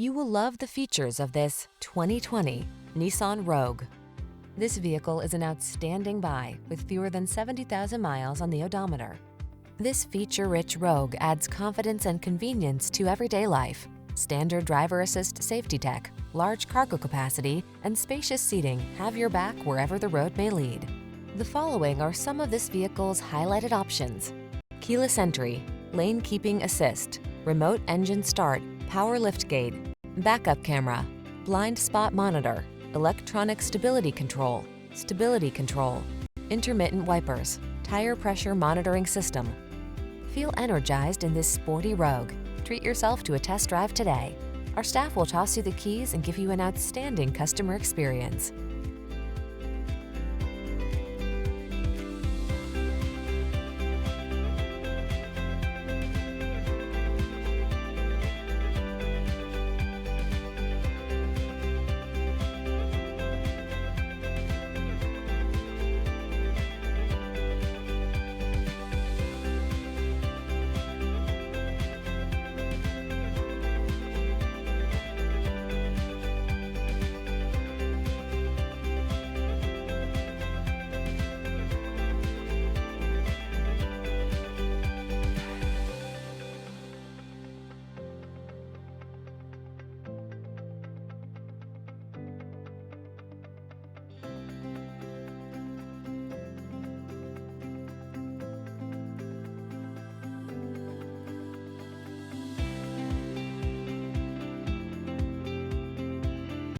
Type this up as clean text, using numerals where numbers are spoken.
You will love the features of this 2020 Nissan Rogue. This vehicle is an outstanding buy with fewer than 70,000 miles on the odometer. This feature-rich Rogue adds confidence and convenience to everyday life. Standard driver assist safety tech, large cargo capacity, and spacious seating have your back wherever the road may lead. The following are some of this vehicle's highlighted options: keyless entry, lane keeping assist, remote engine start, power liftgate, backup camera, blind spot monitor, electronic stability control, intermittent wipers, tire pressure monitoring system. Feel energized in this sporty Rogue. Treat yourself to a test drive today. Our staff will toss you the keys and give you an outstanding customer experience.